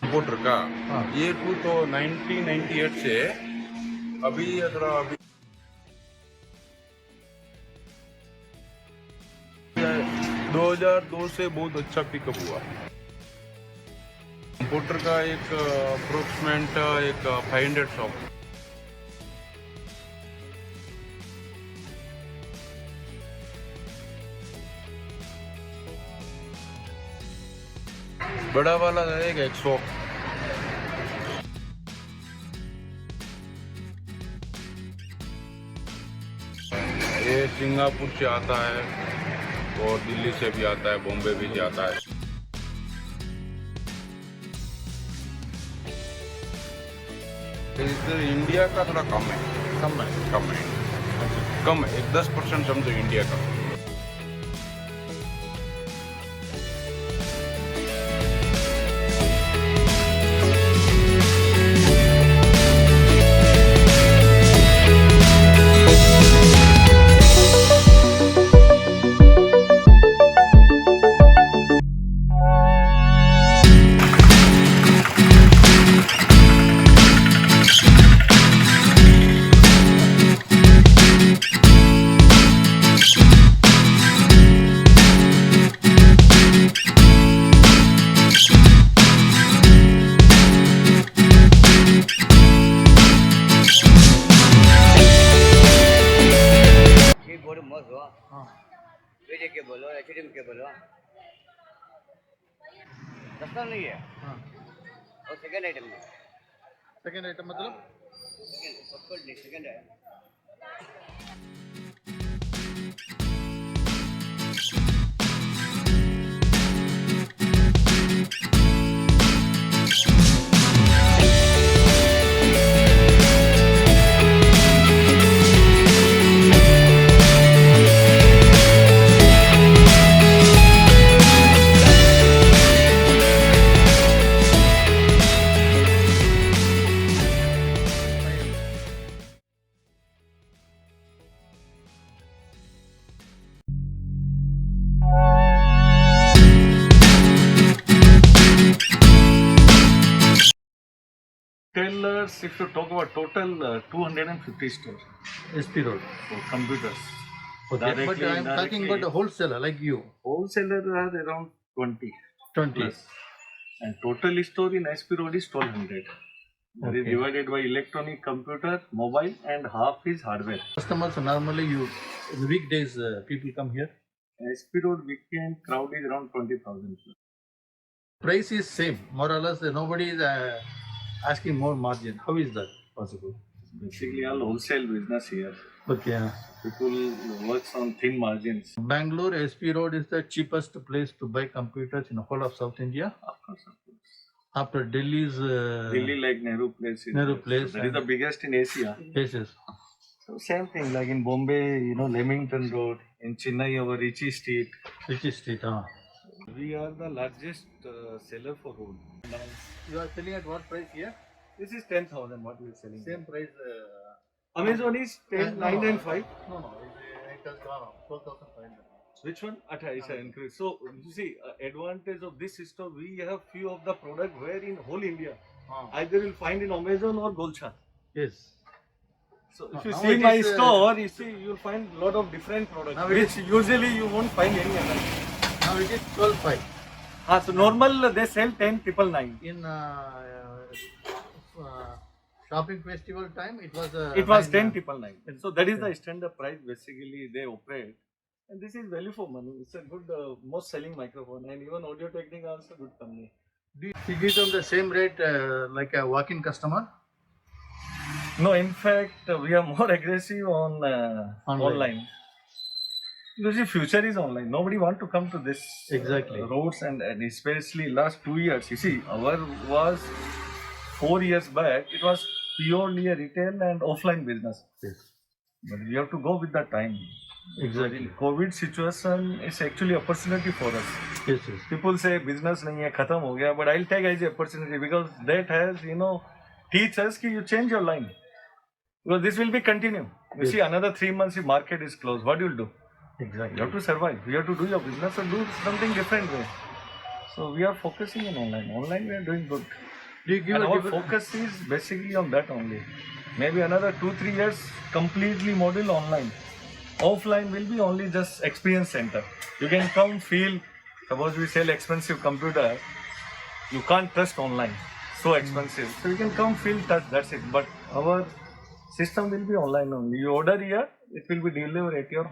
Computer का ये तो 1998 से अभी 2002 से बहुत अच्छा पिकअप हुआ। कंप्यूटर का एक अप्रोक्सीमेट एक 500 शॉप। बड़ा वाला रहेगा 100। ये सिंगापुर से आता है और दिल्ली से भी आता है, बॉम्बे भी जाता है। इधर इंडिया का थोड़ा कम है। कम है 10% समझो इंडिया का। बोलो एचडीएम के बोलो सस्ता नहीं है। और सेकंड आइटम मतलब सेकंड है Retailers, if you talk about total 250 stores SP Road. for computers. Okay, but I am talking about the wholesaler like you. Wholesalers are around 20 20. plus. And total store in SP Road is 1200. That is Okay. divided by electronic, computer, mobile, and half is hardware. Customers normally you in the weekdays people come here. SP Road weekend crowd is around 20,000. Price is same more or less. Nobody is asking more margin. How is that possible? Basically, all wholesale business here. Okay. People works on thin margins. Bangalore SP Road is the cheapest place to buy computers in the whole of South India. Of course. After Delhi's Delhi, like Nehru Place. Is Nehru there. Place So that is the biggest in Asia. places. So same thing, like in Bombay, Leamington Road. In Chennai, our Richie Street. Which is street? We are the largest seller for wood. You are selling at what price here? This is 10,000. What we are selling. Same price. Amazon is 995. No. It has gone up 12,500. Which one? It's an increase. So you see, advantage of this store, we have few of the product where in whole India, either you'll find in Amazon or Golchan. Yes. So if you Now see it my is, store, you see you'll find lot of different products, Now it which usually you won't find any other. Now it is 12,500. So normal they sell 10,999. In shopping festival time, it was It was 10,999. So that is the standard price basically they operate. And this is value for money. It's a good, most selling microphone, and even Audio Technica also good company. Do you give them the same rate like a walk-in customer? No, in fact, we are more aggressive on online. You see, future is online. Nobody want to come to this Exactly. roads and especially last 2 years. You see, our was 4 years back. It was purely a retail and offline business. Yes. But we have to go with the time. Exactly. In COVID situation is actually opportunity for us. Yes. People say business nahi hai, khatam ho gaya, but I'll take as a opportunity because that has, teach us ki you change your line. Because this will be continue. You see, another 3 months if market is closed, what you will do? Exactly. You have to survive. You have to do your business or do something different way. So we are focusing on online. Online we are doing good. Do you give And a our different- focus is basically on that only. Maybe another 2-3 years completely model online. Offline will be only just experience center. You can come feel, suppose we sell expensive computer, you can't trust online. So expensive. So you can come feel, touch, that's it. But our system will be online only. You order here, it will be delivered at your